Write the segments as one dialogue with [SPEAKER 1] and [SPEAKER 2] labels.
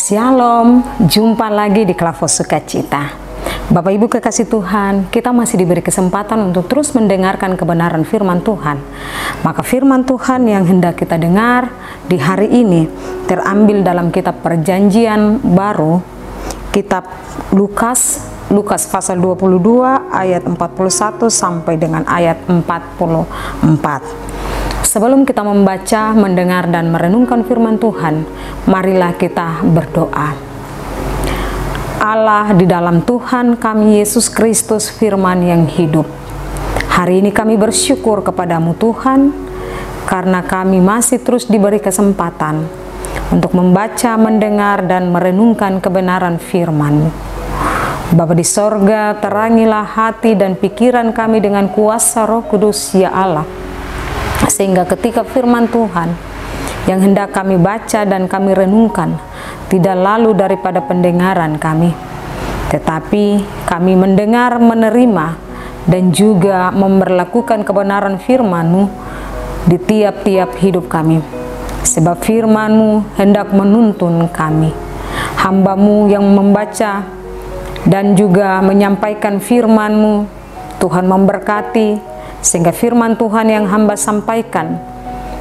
[SPEAKER 1] Shalom, jumpa lagi di Klavos Sukacita. Bapak Ibu kekasih Tuhan, kita masih diberi kesempatan untuk terus mendengarkan kebenaran firman Tuhan. Maka firman Tuhan yang hendak kita dengar di hari ini terambil dalam kitab Perjanjian Baru, kitab Lukas pasal 22 ayat 41 sampai dengan ayat 44. Sebelum kita membaca, mendengar, dan merenungkan firman Tuhan, marilah kita berdoa. Allah di dalam Tuhan kami Yesus Kristus firman yang hidup. Hari ini kami bersyukur kepadamu Tuhan, karena kami masih terus diberi kesempatan untuk membaca, mendengar, dan merenungkan kebenaran firman-Mu. Bapa di sorga, terangilah hati dan pikiran kami dengan kuasa Roh Kudus ya Allah, sehingga ketika firman Tuhan yang hendak kami baca dan kami renungkan tidak lalu daripada pendengaran kami, tetapi kami mendengar, menerima, dan juga memberlakukan kebenaran firman-Mu di tiap-tiap hidup kami. Sebab firman-Mu hendak menuntun kami, hamba-Mu yang membaca dan juga menyampaikan firman-Mu. Tuhan memberkati, sehingga firman Tuhan yang hamba sampaikan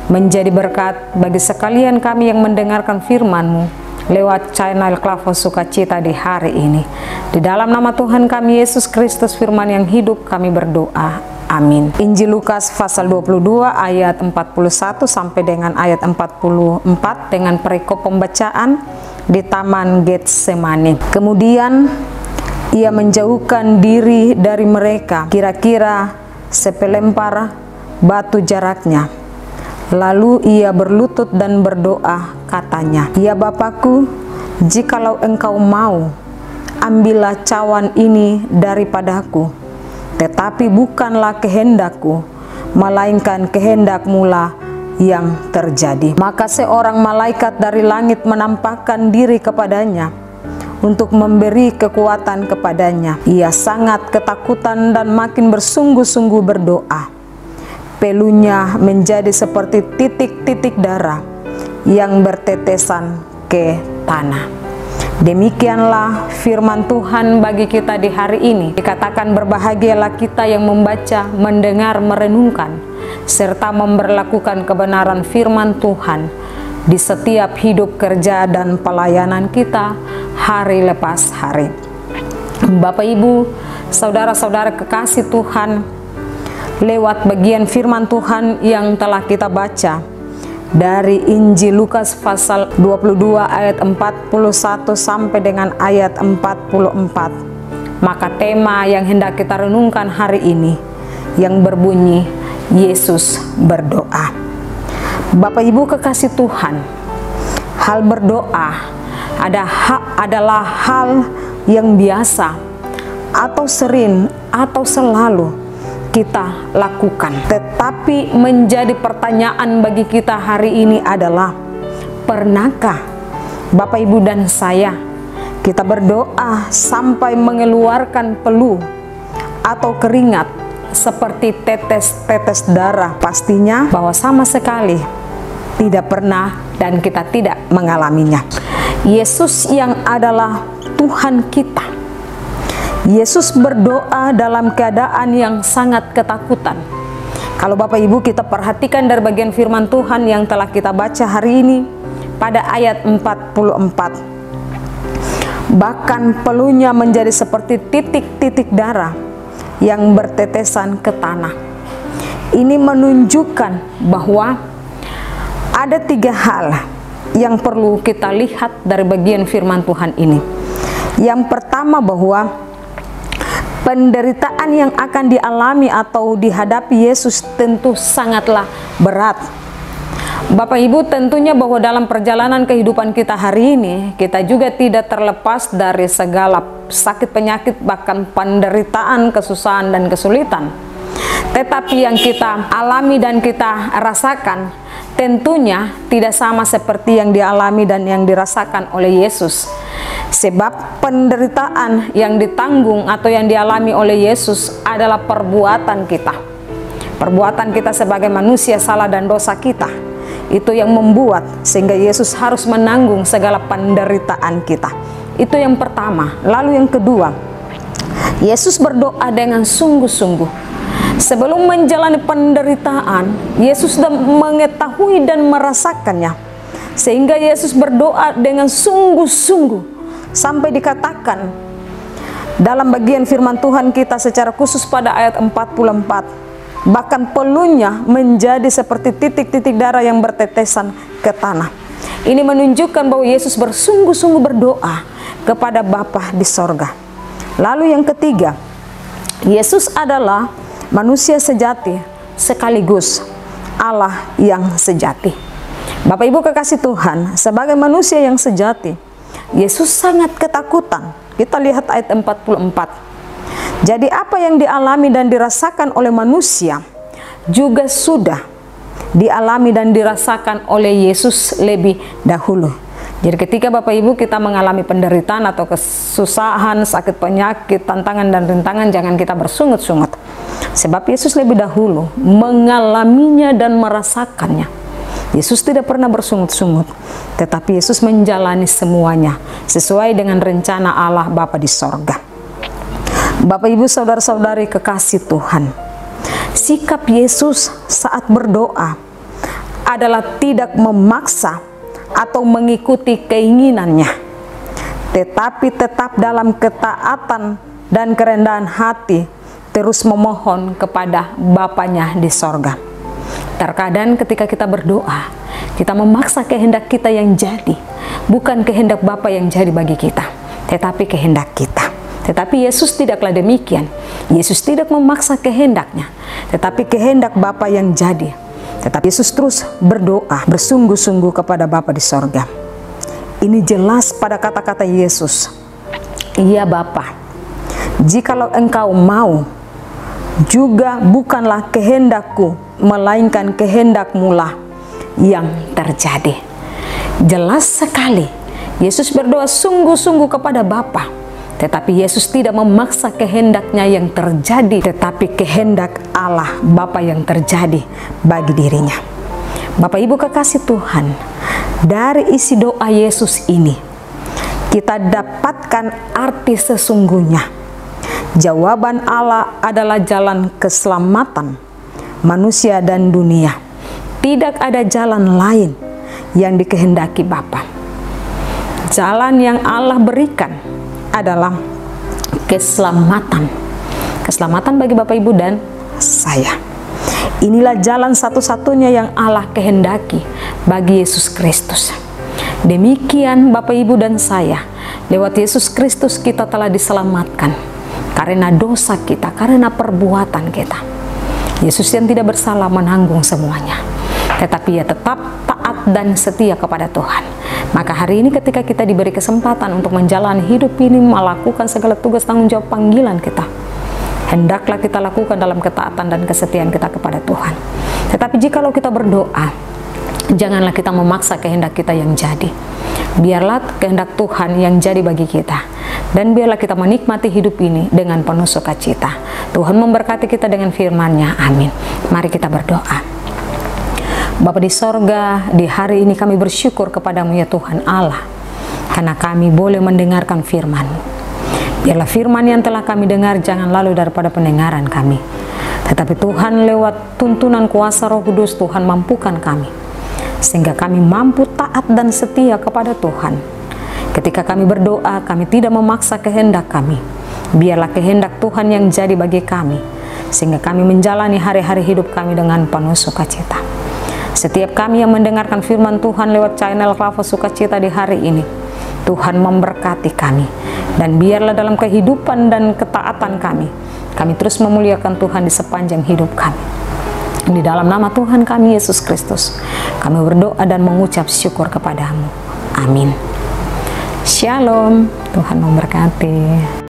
[SPEAKER 1] menjadi berkat bagi sekalian kami yang mendengarkan firman-Mu lewat channel Klavos Sukacita di hari ini. Di dalam nama Tuhan kami Yesus Kristus firman yang hidup kami berdoa. Amin. Injil Lukas pasal 22 ayat 41 sampai dengan ayat 44 dengan perikop pembacaan di Taman Getsemani. Kemudian ia menjauhkan diri dari mereka, kira-kira sepelempar batu jaraknya. Lalu ia berlutut dan berdoa, katanya, "Ya Bapakku, jikalau Engkau mau, ambillah cawan ini daripadaku. Tetapi bukanlah kehendakku, melainkan kehendak-Mu lah yang terjadi." Maka seorang malaikat dari langit menampakkan diri kepadanya untuk memberi kekuatan kepadanya. Ia sangat ketakutan dan makin bersungguh-sungguh berdoa. Pelunya menjadi seperti titik-titik darah yang bertetesan ke tanah. Demikianlah firman Tuhan bagi kita di hari ini. Dikatakan berbahagialah kita yang membaca, mendengar, merenungkan, serta memberlakukan kebenaran firman Tuhan di setiap hidup, kerja, dan pelayanan kita hari lepas hari. Bapak Ibu, saudara-saudara kekasih Tuhan, lewat bagian firman Tuhan yang telah kita baca dari Injil Lukas pasal 22 ayat 41 sampai dengan ayat 44, maka tema yang hendak kita renungkan hari ini yang berbunyi Yesus berdoa. Bapak Ibu kekasih Tuhan, hal berdoa adalah hal yang biasa atau sering atau selalu kita lakukan. Tetapi menjadi pertanyaan bagi kita hari ini adalah, pernahkah Bapak Ibu dan saya kita berdoa sampai mengeluarkan peluh atau keringat seperti tetes-tetes darah? Pastinya bahwa sama sekali tidak pernah dan kita tidak mengalaminya. Yesus yang adalah Tuhan kita, Yesus berdoa dalam keadaan yang sangat ketakutan. Kalau Bapak Ibu kita perhatikan dari bagian firman Tuhan yang telah kita baca hari ini pada ayat 44, bahkan peluhnya menjadi seperti titik-titik darah yang bertetesan ke tanah. Ini menunjukkan bahwa ada tiga hal yang perlu kita lihat dari bagian firman Tuhan ini. Yang pertama, bahwa penderitaan yang akan dialami atau dihadapi Yesus tentu sangatlah berat. Bapak Ibu, tentunya bahwa dalam perjalanan kehidupan kita hari ini, kita juga tidak terlepas dari segala sakit penyakit, bahkan penderitaan, kesusahan, dan kesulitan. Tetapi yang kita alami dan kita rasakan tentunya tidak sama seperti yang dialami dan yang dirasakan oleh Yesus. Sebab penderitaan yang ditanggung atau yang dialami oleh Yesus adalah perbuatan kita. Perbuatan kita sebagai manusia, salah dan dosa kita. Itu yang membuat sehingga Yesus harus menanggung segala penderitaan kita. Itu yang pertama. Lalu yang kedua, Yesus berdoa dengan sungguh-sungguh. Sebelum menjalani penderitaan, Yesus sudah mengetahui dan merasakannya. Sehingga Yesus berdoa dengan sungguh-sungguh. Sampai dikatakan dalam bagian firman Tuhan kita secara khusus pada ayat 44. Bahkan pelunya menjadi seperti titik-titik darah yang bertetesan ke tanah. Ini menunjukkan bahwa Yesus bersungguh-sungguh berdoa kepada Bapa di sorga. Lalu yang ketiga, Yesus adalah manusia sejati sekaligus Allah yang sejati. Bapak Ibu kekasih Tuhan, sebagai manusia yang sejati, Yesus sangat ketakutan. Kita lihat ayat 44. Jadi apa yang dialami dan dirasakan oleh manusia juga sudah dialami dan dirasakan oleh Yesus lebih dahulu. Jadi ketika Bapak Ibu kita mengalami penderitaan atau kesusahan, sakit penyakit, tantangan dan rintangan, jangan kita bersungut-sungut. Sebab Yesus lebih dahulu mengalaminya dan merasakannya. Yesus tidak pernah bersungut-sungut, tetapi Yesus menjalani semuanya sesuai dengan rencana Allah Bapa di sorga. Bapak Ibu saudara-saudari kekasih Tuhan, sikap Yesus saat berdoa adalah tidak memaksa atau mengikuti keinginannya, tetapi tetap dalam ketaatan dan kerendahan hati terus memohon kepada Bapanya di sorga. Terkadang ketika kita berdoa, kita memaksa kehendak kita yang jadi, bukan kehendak Bapa yang jadi bagi kita, tetapi kehendak kita. Tetapi Yesus tidaklah demikian. Yesus tidak memaksa kehendaknya, tetapi kehendak Bapa yang jadi. Tetapi Yesus terus berdoa bersungguh-sungguh kepada Bapa di sorga. Ini jelas pada kata-kata Yesus, "Ya Bapa, jikalau Engkau mau, juga bukanlah kehendakku, melainkan kehendak-Mu lah yang terjadi." Jelas sekali Yesus berdoa sungguh-sungguh kepada Bapa. Tetapi Yesus tidak memaksa kehendaknya yang terjadi, tetapi kehendak Allah Bapa yang terjadi bagi dirinya. Bapak Ibu kekasih Tuhan, dari isi doa Yesus ini, kita dapatkan arti sesungguhnya. Jawaban Allah adalah jalan keselamatan manusia dan dunia. Tidak ada jalan lain yang dikehendaki Bapa. Jalan yang Allah berikan adalah keselamatan. Keselamatan bagi Bapak Ibu dan saya. Inilah jalan satu-satunya yang Allah kehendaki bagi Yesus Kristus. Demikian Bapak Ibu dan saya, lewat Yesus Kristus kita telah diselamatkan karena dosa kita, karena perbuatan kita. Yesus yang tidak bersalah menanggung semuanya, tetapi Ia tetap taat dan setia kepada Tuhan. Maka hari ini ketika kita diberi kesempatan untuk menjalani hidup ini, melakukan segala tugas tanggung jawab panggilan kita, hendaklah kita lakukan dalam ketaatan dan kesetiaan kita kepada Tuhan. Tetapi jikalau kita berdoa, janganlah kita memaksa kehendak kita yang jadi. Biarlah kehendak Tuhan yang jadi bagi kita, dan biarlah kita menikmati hidup ini dengan penuh sukacita. Tuhan memberkati kita dengan firman-Nya. Amin. Mari kita berdoa. Bapa di sorga, di hari ini kami bersyukur kepadamu ya Tuhan Allah, karena kami boleh mendengarkan firman-Mu. Biarlah firman yang telah kami dengar jangan lalu daripada pendengaran kami, tetapi Tuhan lewat tuntunan kuasa Roh Kudus Tuhan mampukan kami, sehingga kami mampu taat dan setia kepada Tuhan. Ketika kami berdoa, kami tidak memaksa kehendak kami. Biarlah kehendak Tuhan yang jadi bagi kami, sehingga kami menjalani hari-hari hidup kami dengan penuh sukacita. Setiap kami yang mendengarkan firman Tuhan lewat channel Klava Sukacita di hari ini, Tuhan memberkati kami. Dan biarlah dalam kehidupan dan ketaatan kami terus memuliakan Tuhan di sepanjang hidup kami. Di dalam nama Tuhan kami Yesus Kristus, kami berdoa dan mengucap syukur kepadamu. Amin. Shalom. Tuhan memberkati.